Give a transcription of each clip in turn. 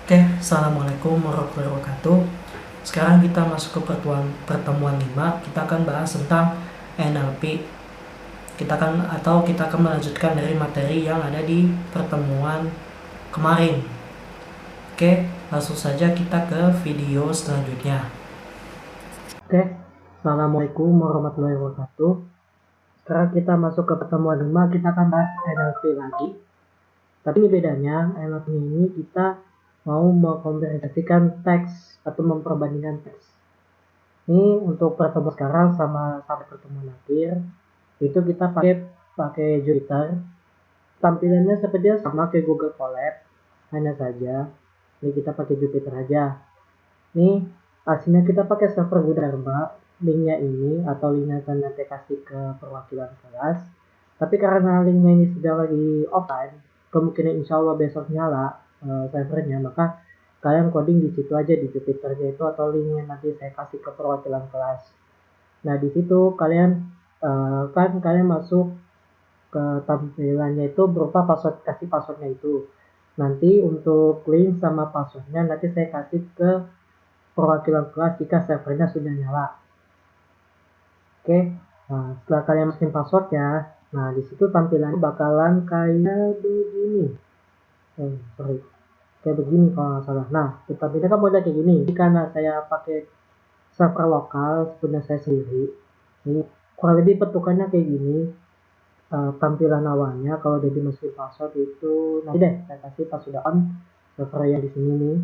Oke, Assalamualaikum warahmatullahi wabarakatuh. Sekarang kita masuk ke pertemuan 5. Kita akan bahas tentang NLP. Kita akan melanjutkan dari materi yang ada di pertemuan kemarin. Oke, langsung saja kita ke video selanjutnya. Oke, Assalamualaikum warahmatullahi wabarakatuh. Sekarang kita masuk ke pertemuan 5. Kita akan bahas NLP lagi. Tapi bedanya, NLP ini kita mau mengkonversikan teks atau memperbandingkan teks. Ini untuk pertemuan sekarang sama pertemuan akhir itu kita pakai Jupyter. Tampilannya sepertinya sama kayak Google Colab, hanya saja ini kita pakai Jupyter aja. Ini hasilnya kita pakai server Gudarma. Linknya ini atau linknya akan nanti kasih ke perwakilan kelas. Tapi karena linknya ini sudah lagi offline, kemungkinan insya Allah besok nyala servernya, maka kalian coding di situ aja di Jupyternya itu atau linknya nanti saya kasih ke perwakilan kelas. Nah di situ kalian kalian masuk ke tampilannya itu berupa kasih passwordnya itu. Nanti untuk link sama passwordnya nanti saya kasih ke perwakilan kelas jika servernya sudah nyala. Oke, nah setelah kalian masukin passwordnya, nah di situ tampilannya bakalan kayak begini. Kayak begini kalau nggak salah. Nah, tampilannya kan model kayak gini. Jadi karena saya pakai server lokal punya saya sendiri, ini kurang lebih bentukannya kayak gini. Tampilan awalnya kalau udah dimasukin password itu nanti deh saya kasih pas sudah on server yang di sini nih.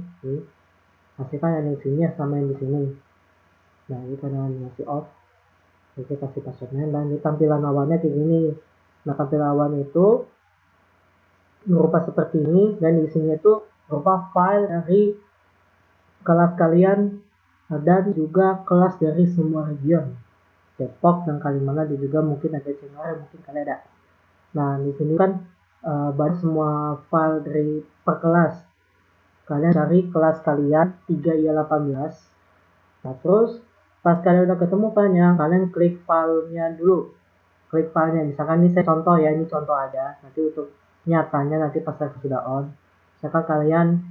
Masih kan yang di sini ya sama yang di sini. Nah ini karena masih off, jadi kasih passwordnya dan ini tampilan awalnya kayak gini. Nah tampilan awalnya itu berupa seperti ini dan di sini itu berupa file dari kelas kalian dan juga kelas dari semua region Depok dan Kalimantan dan juga mungkin ada Januari, mungkin kalian ada. Nah di sini kan banyak semua file dari per kelas. Kalian cari kelas kalian 3i18. Nah terus pas kalian udah ketemu filenya, kalian klik filenya dulu. Klik filenya, misalkan ini saya contoh ya, ini contoh aja. Nanti untuk nyatanya nanti pas saya sudah on, misalkan kalian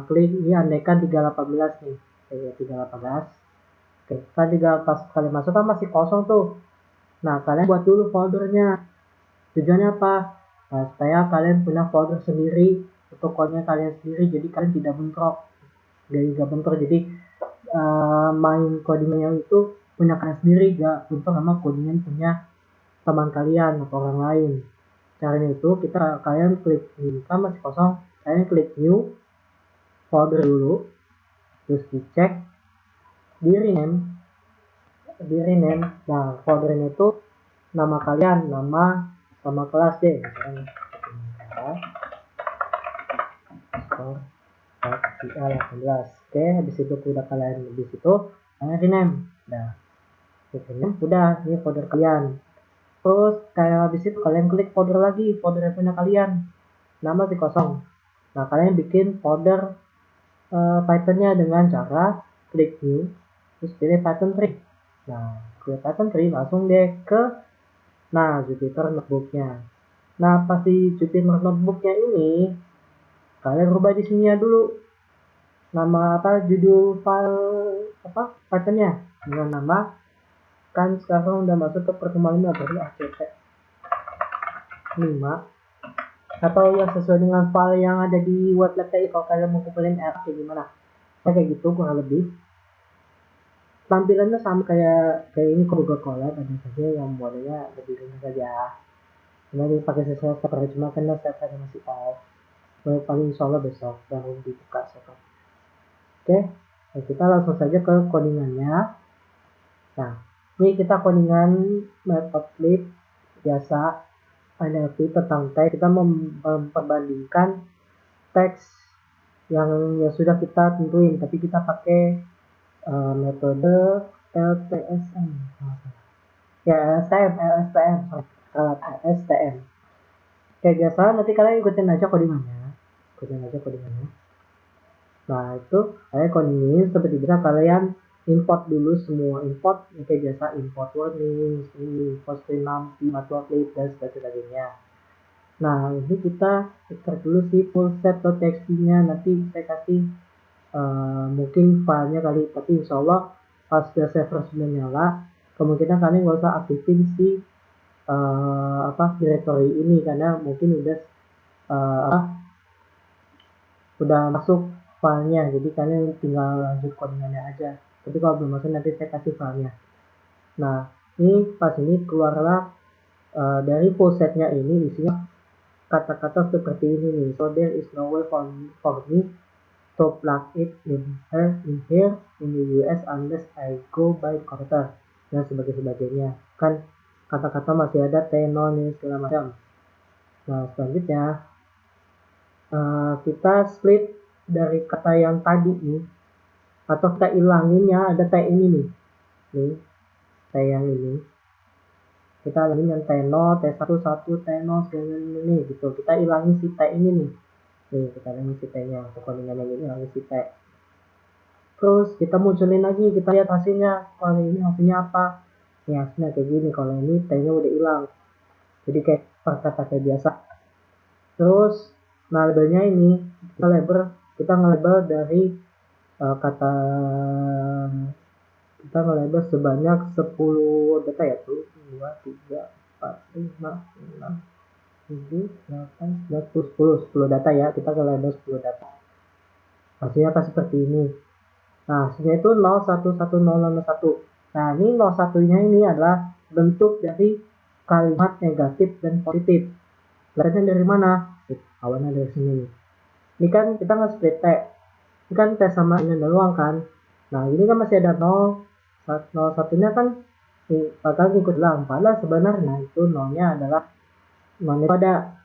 klik ini andaikan 318 nih, 318. Oke, kan pas kalian masuk kan masih kosong tuh. Nah kalian buat dulu foldernya. Tujuannya apa? Nah, supaya kalian punya folder sendiri untuk kodenya kalian sendiri, jadi kalian tidak bentrok. Jadi main codingnya itu punya kalian sendiri, gak bentrok sama codingnya punya teman kalian atau orang lain. Caranya itu kalian klik ini kan masih kosong, kalian klik new folder dulu, terus dicek di rename. Nah foldernya itu nama kalian, nama sama kelas deh, misalnya Oke, habis itu udah kalian rename. Nah, rename udah ini folder kalian. Terus kayak habis itu kalian klik folder lagi, folder yang punya kalian. Nama masih kosong. Nah, kalian bikin folder Python-nya dengan cara klik new, terus pilih Python 3. Nah, klik Python 3 langsung deh ke Jupyter Notebook-nya. Nah, pas di Jupyter Notebook-nya ini kalian rubah di sini dulu nama judul file Python-nya dengan nama, kan sekarang udah masuk ke pertemuan 5 berarti ACC 5 atau yang sesuai dengan file yang ada di Wordlet kalau kalian mau kumpulin kayak gimana. Nah, kayak gitu kurang lebih tampilannya sama kayak ini Google Colab, ada saja yang modelnya lebih ringan saja. Ini pakai server cuma karena servernya masih off. Paling insya Allah besok baru dibuka server. Oke, nah kita langsung saja ke codingannya. Nah, ini kita codingan matplotlib biasa NLP tentang teks. Kita memperbandingkan teks yang sudah kita tentuin, tapi kita pakai metode LTSM. Ya, LSTM. Kayak biasa, nanti kalian ikutin aja codingannya. Nah, itu kalian codingin seperti biasa, kalian import dulu semua. Import kayak biasa, import warning, import string, matplotlib, dan sebagainya. Nah, ini kita extract dulu si full set.txt-nya. Nanti saya kasih mungkin filenya kali, tapi insya Allah pas the server sudah nyala, kemungkinan kalian nggak usah aktifin si directory ini, karena mungkin udah masuk filenya, jadi kalian tinggal lanjut codingannya aja. Tapi kalau belum masuk nanti saya kasih filenya. Nah, ini pas ini keluarlah dari full setnya ini isinya kata-kata seperti ini nih. So there is no way for me to plug it in here in the US unless I go by computer dan sebagainya. Kan kata-kata masih ada tenor nih segala macam. Nah, selanjutnya kita split dari kata yang tadi nih, atau kita ilanginnya, ada T ini nih, T yang ini kita ilangin yang tenor, T1 tenor segala ini gitu. Kita ilangin si T ini nih, kita ilangin si T nya, pokoknya ini ilangin si T. Terus kita munculin lagi, kita lihat hasilnya. Kalau ini hasilnya apa? Ini hasilnya kayak gini. Kalau ini T nya udah hilang, jadi kayak kata kayak biasa. Terus nah labelnya ini kita nge-label dari kata kita nge-label sebanyak 10 data ya, 1, 2, 3, 4, 5, 6, 7, 8, 9, 10 data ya, kita nge-label 10 data. Hasilnya apa seperti ini. Nah, hasilnya itu 011001. Nah, ini 01-nya ini adalah bentuk dari kalimat negatif dan positif. Belajarnya dari mana? Awalnya dari sini. Ini kan kita nge-split T. Ini kan T sama ini doang kan. Nah, ini kan masih ada 0. 01-nya kan bakal ikut hilang. Padahal sebenarnya itu 0-nya adalah 0 pada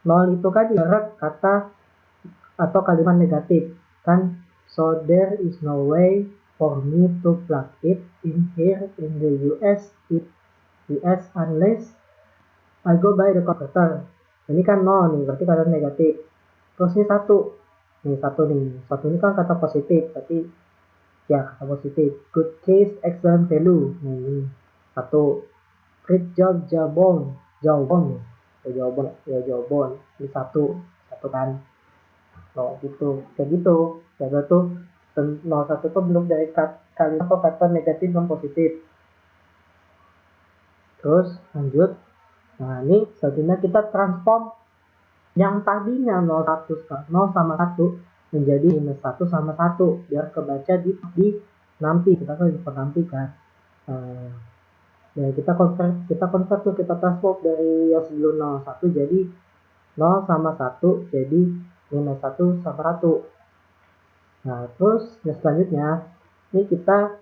0 itu kan jarak kata atau kalimat negatif kan. So there is no way for me to plug it in here in the US unless I go by the computer. Ini kan 0 nih, berarti kata negatif. Terus ini 1. Nih 1 nih. 1 ini kan kata positif, berarti ya kata positif. Good case, excellent value. Nih 1. Great job, jawabon. Ini 1 kan. Nah, gitu. Kayak gitu. Jadi tuh 01 tuh bentuk dari kalimat atau kata negatif dan positif. Terus lanjut. Nah, ini selanjutnya kita transform yang tadinya 0 sama 1 menjadi minus 1 sama 1 biar kebaca di nanti. Kita kan nanti kan. Ya kita convert tuh, kita transform dari yang sebelum 01 jadi 0 sama 1 jadi minus 1 sama 1. Nah, terus yang selanjutnya ini kita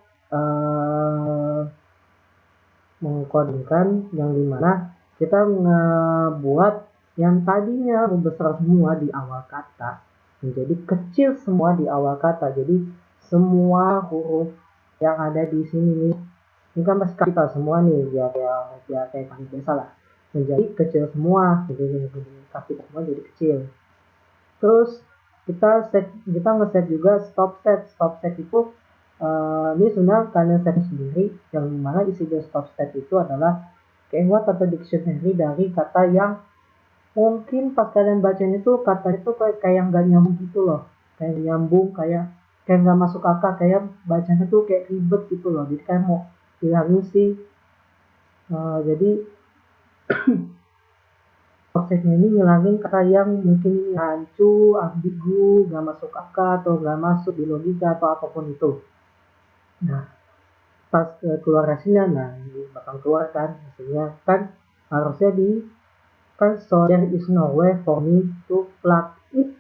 mengkodingkan yang dimana kita ngebuat yang tadinya besar semua di awal kata menjadi kecil semua di awal kata. Jadi semua huruf yang ada di sini nih, ini kan masih kapital semua nih, ya kayak kali biasa lah, menjadi kecil semua. Jadi kapital semua jadi kecil. Terus kita nge-set juga stop set itu ini sebenarnya kalian set sendiri, yang mana isi dari stop set itu adalah keyword atau dictionary dari kata yang mungkin pas kalian bacain itu kata itu kayak nggak nyambung gitu loh, kayak nyambung, kayak nggak masuk akal, kayak bacanya tuh kayak ribet gitu loh. Jadi kayak mau hilangin sih. Jadi offsetnya ini ngilangin kata yang mungkin rancu, ambigu, nggak masuk akal atau nggak masuk di logika atau apapun itu. Nah, pas keluar hasilnya, nah ini bakal keluar kan hasilnya kan harusnya di kan. So there is no way for me to plug it.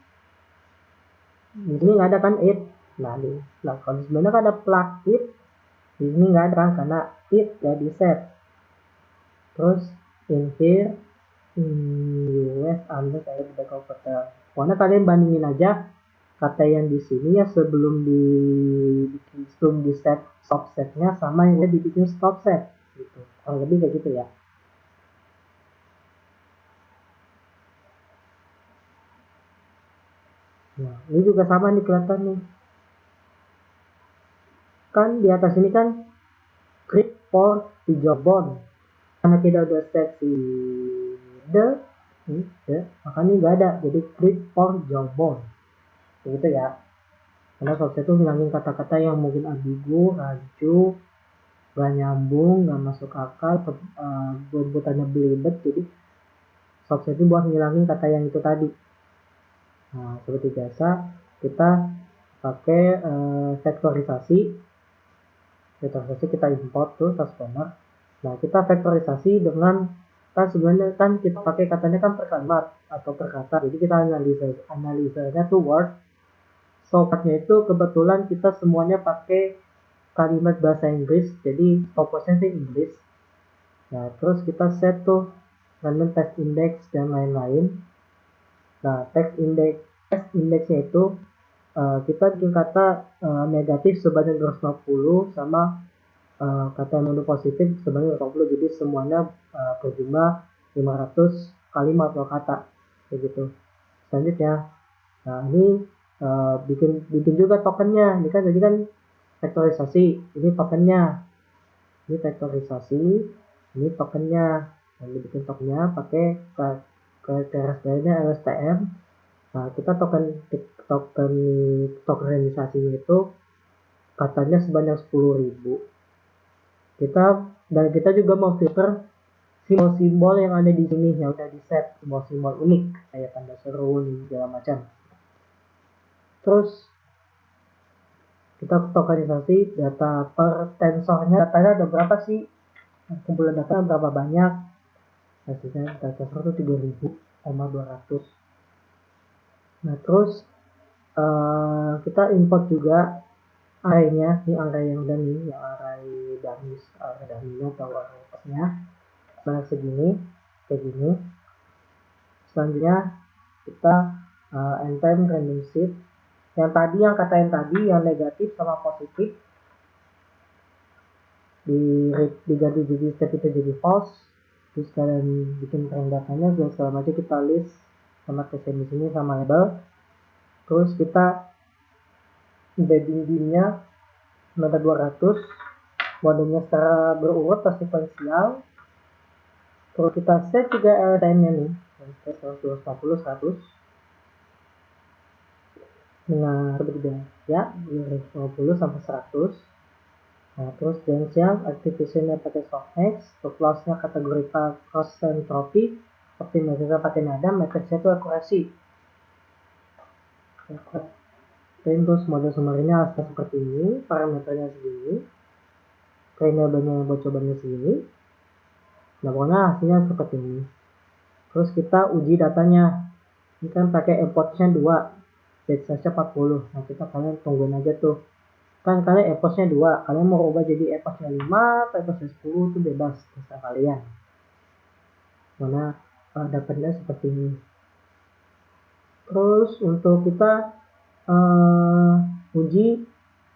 Di sini nggak ada kan it. Nah, kalau sebenarnya kan ada plug it, di sini nggak ada kan karena it ya di set. Terus in here US ambil saya tidak komputer. Pokoknya kalian bandingin aja kata yang di sini ya sebelum di set stop setnya sama yang udah dibikin stop set gitu. Kurang lebih kayak gitu ya. Nah, ini juga sama nih kelihatan nih. Kan di atas ini kan script for di job bond. Karena kita udah set si the Ya, makanya nggak ada, jadi click for Jawbone begitu ya. Karena source itu ngilangin kata-kata yang mungkin ambigu, rancu, gak nyambung, gak masuk akal, sebutannya belibet. Jadi source itu buat ngilangin kata yang itu tadi. Nah, seperti biasa kita pakai vektorisasi. Vektorisasi kita import tuh transformer. Nah, kita vektorisasi dengan, kan sebenarnya kan kita pakai katanya kan per kalimat atau per kata. Jadi kita analisanya tuh word. So, partnya itu kebetulan kita semuanya pakai kalimat bahasa Inggris, jadi fokusnya sih Inggris. Nah, terus kita set tuh random text index dan lain-lain. Nah, text indexnya itu kita bikin kata negatif sebanyak 250 sama kata yang positif sebanyak 20, jadi semuanya berjumlah 500 kalimat atau kata begitu. Selanjutnya, nah ini bikin juga tokennya. Ini kan tadi kan vektorisasi, ini tokennya, ini vektorisasi, ini tokennya. Nah, dibikin tokennya pakai karakternya LSTM. Nah, kita tokenisasinya itu katanya sebanyak 10.000. Dan kita juga mau filter simbol-simbol yang ada di sini yang udah di set, simbol-simbol unik kayak tanda seru segala macam. Terus kita tokenisasi data per tensornya, datanya ada berapa sih, kumpulan data berapa banyak, hasilnya data tensor itu 3.200. Nah, terus kita import juga arraynya, ini array yang udah nih, yang array dummy-nya atau array-nya banyak segini, kayak gini. Selanjutnya kita npm random shift yang kata yang tadi yang negatif sama positif diganti jadi step itu jadi false. Terus kalian bikin frame datanya segala macam, kita list sama TCM di sini sama label. Terus kita embedding dimnya ada 200, modenya secara berurut atau sekuensial. Terus kita set juga LTM-nya nih, 240 100 dengan berbeda ya, 250 sampai 100. Nah, terus dance-nya activation-nya pakai softmax, untuk loss-nya kategori cross entropy, optimalisasi pakai nada, matrix-nya itu akurasi. Terus model summary-nya seperti ini, parameternya segini, trainable-nya buat cobanya segini. Nah, pokoknya hasilnya seperti ini. Terus kita uji datanya. Ini kan pakai import-nya 2, date size-nya 40. Nah, kalian tungguin aja tuh. Kan kalian eposnya 2, kalian mau ubah jadi eposnya 5 atau eposnya 10 itu bebas, terserah kalian. Mana dapatnya seperti ini. Terus untuk kita uji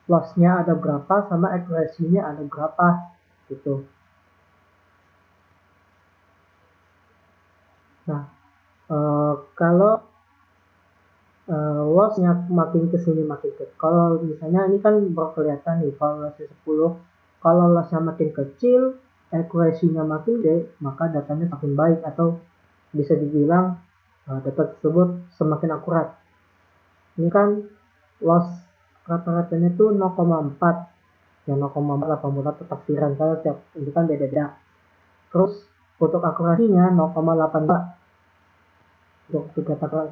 loss-nya ada berapa sama accuracy-nya ada berapa gitu. Nah, kalau loss-nya makin kesini makin kecil. Kalau misalnya ini kan baru kelihatan nih, kalau loss-nya 10, kalau loss-nya makin kecil, accuracy-nya makin gede, maka datanya makin baik atau bisa dibilang data tersebut semakin akurat. Ini kan loss rata-ratanya itu 0,4, yang 0,4 ketafsiran karena setiap ini kan beda-beda. Terus untuk akurasinya 0,82.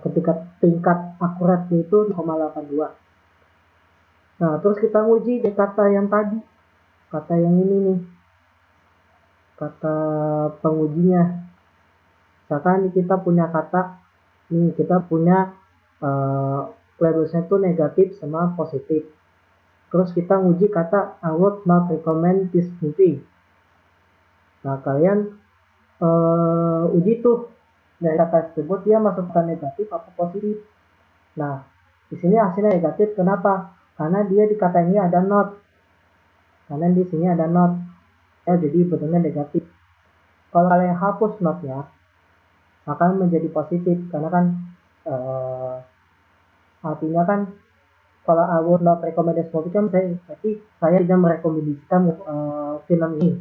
Ketika tingkat akuratnya itu 0,82. Nah, terus kita uji di kata yang tadi, kata yang ini nih, kata pengujinya. Misalkan kita punya kata, nih kita punya labelnya itu negatif sama positif. Terus kita uji kata I would not recommend this movie. Nah, kalian uji tuh dari kata tersebut dia masuk ke negatif atau positif. Nah, di sini hasilnya negatif. Kenapa? Karena dia di kata ini ada not. Karena di sini ada not. Ya, jadi bentuknya negatif. Kalau kalian hapus not-nya, maka menjadi positif. Karena kan artinya kan kalau I would not recommend this movie kan berarti saya tidak merekomendasikan film ini.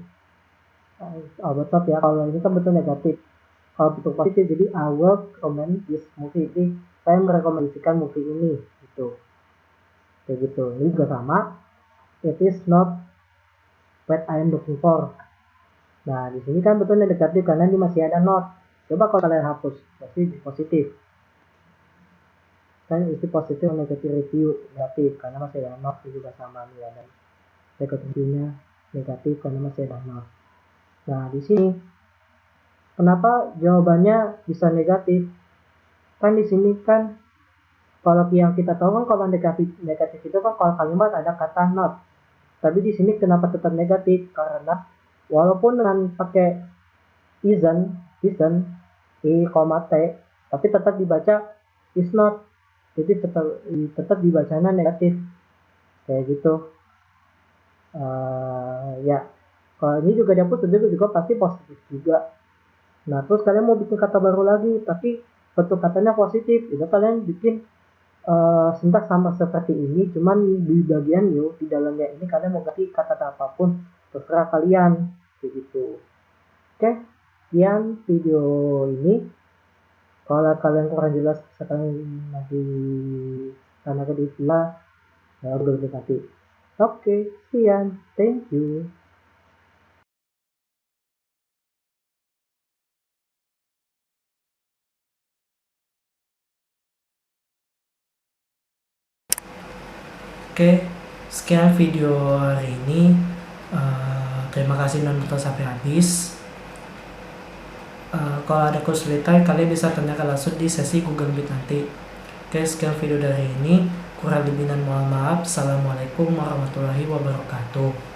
Betul ya. Kalau ini kan betul negatif. Kalau bentuk positif, jadi I will recommend this movie. Jadi saya merekomendasikan movie ini, gitu. Kayak gitu. Ini juga sama. It is not what I am looking for. Nah, di sini kan betulnya negatif karena ini masih ada not. Coba kalau kalian hapus, pasti positif. Kan isi positif negatif review negatif karena masih ada not, juga sama nih dan reviewnya negatif karena masih ada not. Nah, di sini kenapa jawabannya bisa negatif? Kan di sini kan kalau yang kita tahu kan kalau negatif itu kan kalau kalimat ada kata not. Tapi di sini kenapa tetap negatif? Karena walaupun dengan pakai isn't i, t, tapi tetap dibaca is not. Jadi tetap dibacanya negatif. Kayak gitu. Ya. Kalau ini juga dihapus juga pasti positif juga. Nah, terus kalian mau bikin kata baru lagi, tapi bentuk katanya positif. Itu kalian bikin sintaks sama seperti ini, cuman di bagian di dalamnya ini kalian mau ganti kata apapun terserah kalian, begitu. Oke, sekian video ini. Kalau kalian kurang jelas sekarang nanti karena di villa udah nanti. Oke, sekian, thank you. Oke, sekian video hari ini. Terima kasih nonton sampai habis. Kalau ada kesulitan, kalian bisa tanyakan langsung di sesi Google Meet nanti. Oke, sekian video dari ini. Kurang lebih dan mohon maaf. Assalamualaikum warahmatullahi wabarakatuh.